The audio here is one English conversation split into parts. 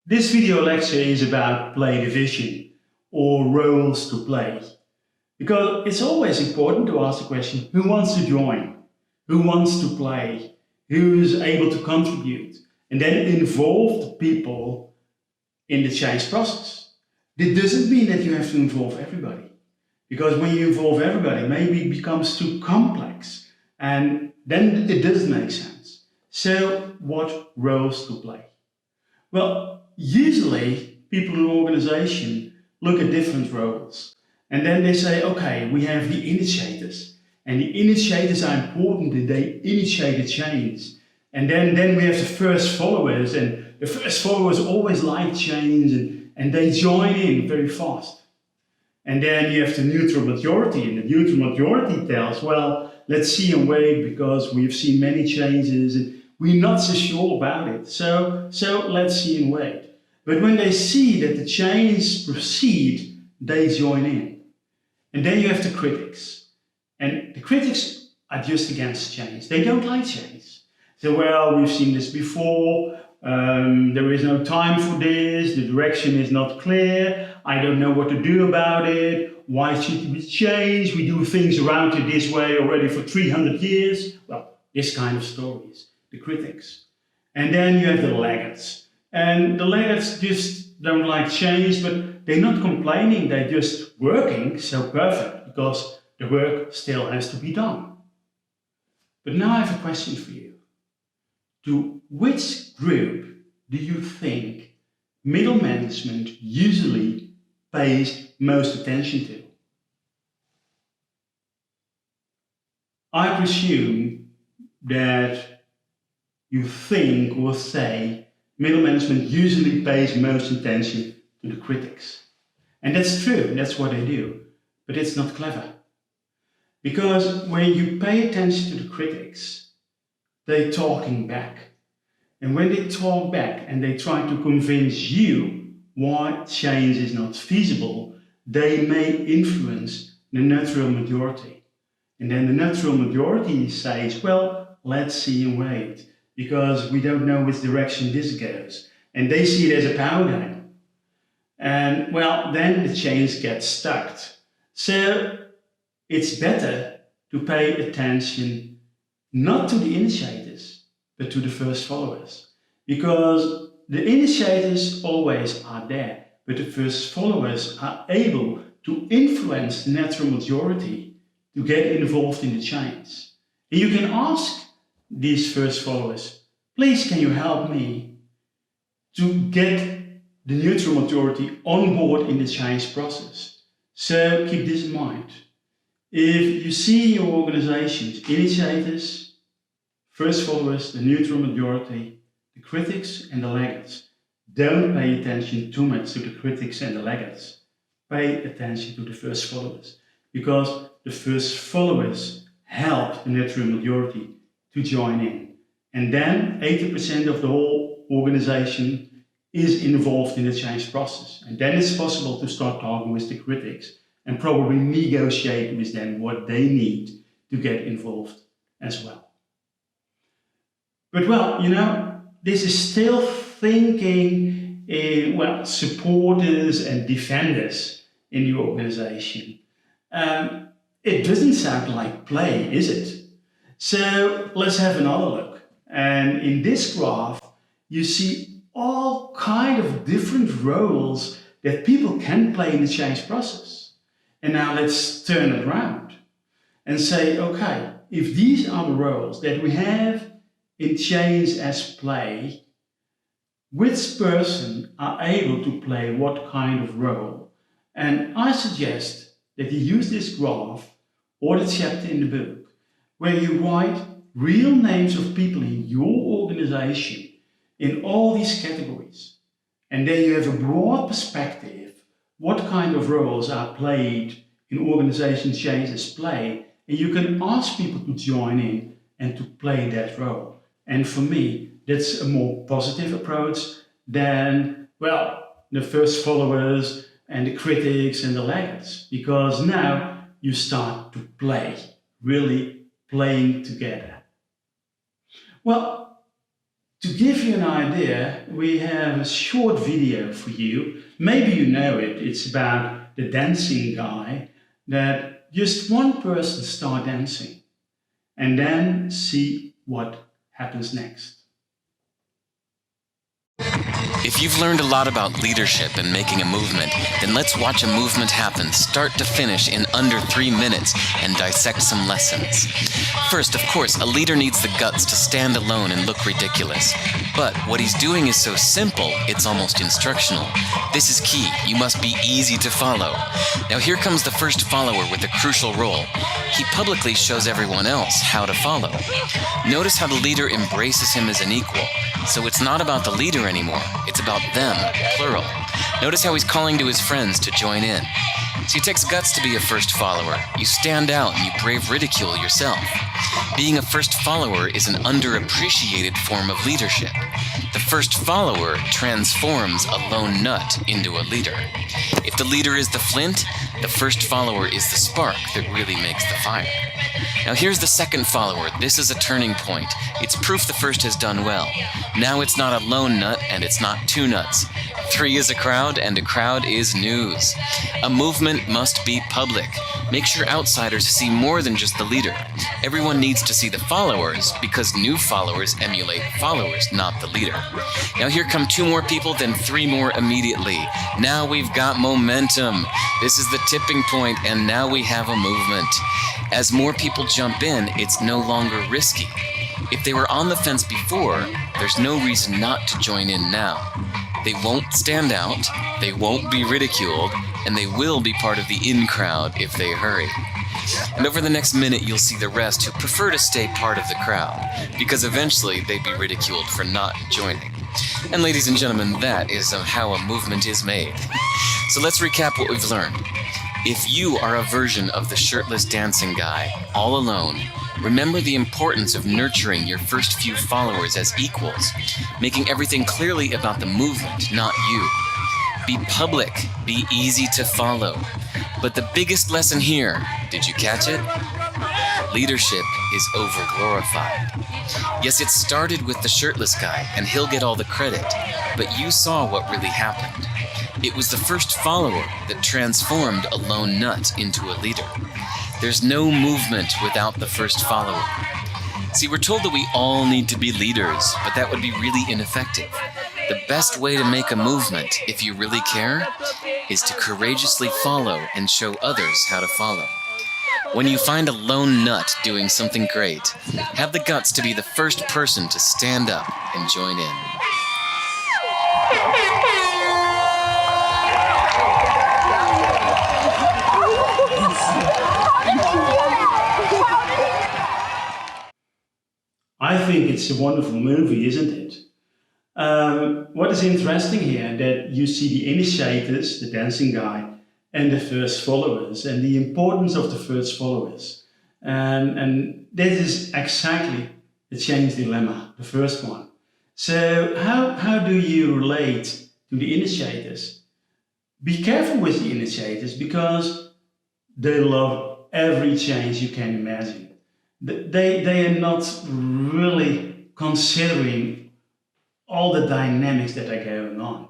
This video lecture is about play division or roles to play. Because it's always important to ask the question, who wants to join? Who wants to play? Who is able to contribute? And then involve the people in the change process. This doesn't mean that you have to involve everybody. Because when you involve everybody, maybe it becomes too complex. And then it doesn't make sense. So what roles to play? Well, usually people in an organization look at different roles. And then they say, okay, we have the initiators. And the initiators are important and they initiate a change. And then we have the first followers, and the first followers always like change and they join in very fast. And then you have the neutral majority, and the neutral majority tells, well, let's see and wait because we've seen many changes and we're not so sure about it. So let's see and wait. But when they see that the change proceed, they join in. And then you have the critics. And the critics are just against change. They don't like change. So, well, we've seen this before. There is no time for this. The direction is not clear. I don't know what to do about it. Why should we change? We do things around it this way already for 300 years. Well, this kind of stories. The critics. And then you have the laggards. And the laggards just don't like change, but they're not complaining, they're just working so perfect because the work still has to be done. But now I have a question for you. To which group do you think middle management usually pays most attention to? I presume that you think or say middle management usually pays most attention to the critics. And that's true, that's what they do. But it's not clever. Because when you pay attention to the critics, they're talking back. And when they talk back and they try to convince you why change is not feasible, they may influence the natural majority. And then the natural majority says, well, let's see and wait, because we don't know which direction this goes. And they see it as a power game. And well, then the change gets stuck. So it's better to pay attention not to the initiators, but to the first followers. Because the initiators always are there, but the first followers are able to influence the natural majority to get involved in the change. And you can ask these first followers, please can you help me to get the neutral majority on board in the change process. So keep this in mind. If you see your organizations, initiators, first followers, the neutral majority, the critics and the laggards, don't pay attention too much to the critics and the laggards. Pay attention to the first followers, because the first followers help the natural majority to join in. And then 80% of the whole organization is involved in the change process. And then it's possible to start talking with the critics and probably negotiate with them what they need to get involved as well. But well, you know, this is still thinking in, well, supporters and defenders in the organization. It doesn't sound like play, is it? So let's have another look. And in this graph, you see all kind of different roles that people can play in the change process. And now let's turn it around and say, okay, if these are the roles that we have in change as play, which person are able to play what kind of role? And I suggest that you use this graph or the chapter in the book where you write real names of people in your organization in all these categories. And then you have a broad perspective what kind of roles are played in organization change as play, and you can ask people to join in and to play that role. And for me, that's a more positive approach than, well, the first followers and the critics and the laggards, because now you start to play, really playing together. Well, To give you an idea, we have a short video for you. Maybe you know it. It's about the dancing guy that just one person start dancing and then see what happens next. If you've learned a lot about leadership and making a movement, then let's watch a movement happen start to finish in under 3 minutes and dissect some lessons. First, of course, a leader needs the guts to stand alone and look ridiculous. But what he's doing is so simple, it's almost instructional. This is key. You must be easy to follow. Now here comes the first follower with a crucial role. He publicly shows everyone else how to follow. Notice how the leader embraces him as an equal. So it's not about the leader anymore. It's about them, plural. Notice how he's calling to his friends to join in. So it takes guts to be a first follower. You stand out and you brave ridicule yourself. Being a first follower is an underappreciated form of leadership. The first follower transforms a lone nut into a leader. If the leader is the flint, the first follower is the spark that really makes the fire. Now here's the second follower. This is a turning point. It's proof the first has done well. Now it's not a lone nut and it's not two nuts. 3 is a crowd and a crowd is news. A movement must be public. Make sure outsiders see more than just the leader. Everyone needs to see the followers because new followers emulate followers, not the leader. Now here come 2 more people, then 3 more immediately. Now we've got momentum. This is the tipping point and now we have a movement. As more people jump in, it's no longer risky. If they were on the fence before, there's no reason not to join in now. They won't stand out, they won't be ridiculed, and they will be part of the in crowd if they hurry. And over the next minute, you'll see the rest who prefer to stay part of the crowd, because eventually they'd be ridiculed for not joining. And ladies and gentlemen, that is how a movement is made. So let's recap what we've learned. If you are a version of the shirtless dancing guy, all alone, remember the importance of nurturing your first few followers as equals, making everything clearly about the movement, not you. Be public, be easy to follow. But the biggest lesson here, did you catch it? Leadership is overglorified. Yes, it started with the shirtless guy, and he'll get all the credit, but you saw what really happened. It was the first follower that transformed a lone nut into a leader. There's no movement without the first follower. See, we're told that we all need to be leaders, but that would be really ineffective. The best way to make a movement, if you really care, is to courageously follow and show others how to follow. When you find a lone nut doing something great, have the guts to be the first person to stand up and join in. I think it's a wonderful movie, isn't it? What is interesting here, that you see the initiators, the dancing guy, and the first followers, and the importance of the first followers. And this is exactly the change dilemma, the first one. So how do you relate to the initiators? Be careful with the initiators, because they love every change you can imagine. They are not really considering all the dynamics that are going on.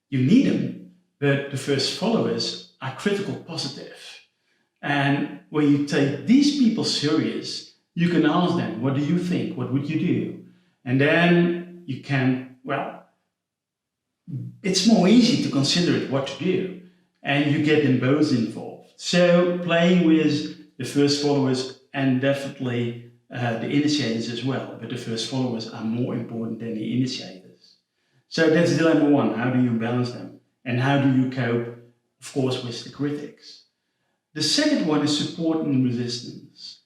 You need them, but the first followers are critical positive. And when you take these people serious, you can ask them, what do you think? What would you do? And then you can, well, it's more easy to consider it what to do. And you get them both involved. So playing with the first followers and definitely the initiators as well. But the first followers are more important than the initiators. So that's dilemma 1. How do you balance them? And how do you cope, of course, with the critics? The second one is support and resistance.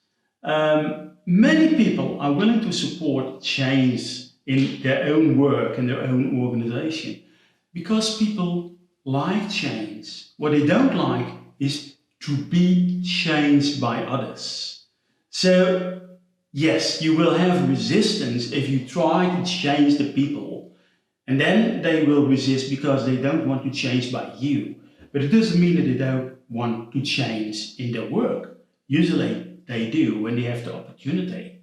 Many people are willing to support change in their own work and their own organization because people like change. What they don't like is to be changed by others. So, yes, you will have resistance if you try to change the people, and then they will resist because they don't want to change by you. But it doesn't mean that they don't want to change in their work. Usually they do when they have the opportunity.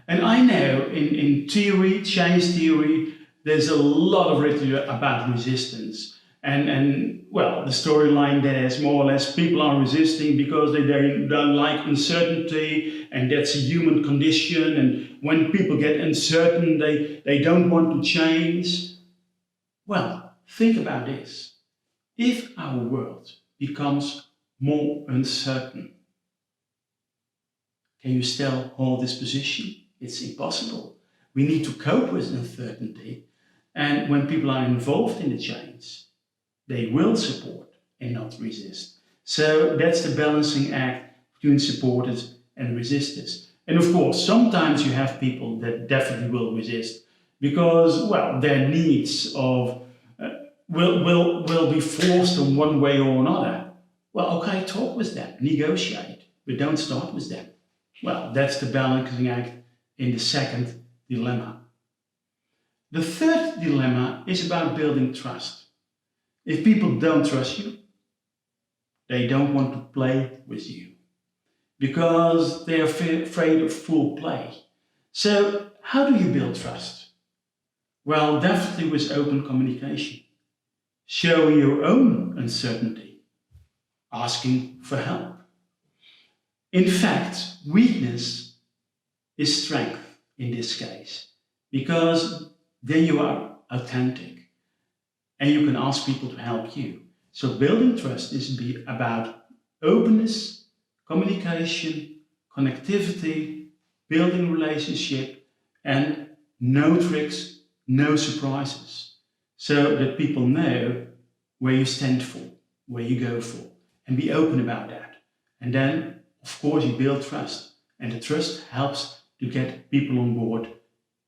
And I know in theory, change theory, there's a lot of literature about resistance. And well, the storyline there is more or less people are resisting because they don't like uncertainty, and that's a human condition. And when people get uncertain, they don't want to change. Well, think about this. If our world becomes more uncertain, can you still hold this position? It's impossible. We need to cope with uncertainty. And when people are involved in the change, they will support and not resist. So that's the balancing act between supporters and resistors. And of course, sometimes you have people that definitely will resist because, well, their needs will be forced in one way or another. Well, okay, talk with them, negotiate, but don't start with them. Well, that's the balancing act in the second dilemma. The third dilemma is about building trust. If people don't trust you, they don't want to play with you because they're afraid of full play. So how do you build trust? Well, definitely with open communication. Show your own uncertainty, asking for help. In fact, weakness is strength in this case, because then you are authentic and you can ask people to help you. So building trust is about openness, communication, connectivity, building relationship, and no tricks, no surprises, so that people know where you stand for, where you go for, and be open about that. And then, of course, you build trust, and the trust helps to get people on board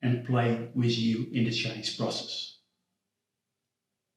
and play with you in the change process.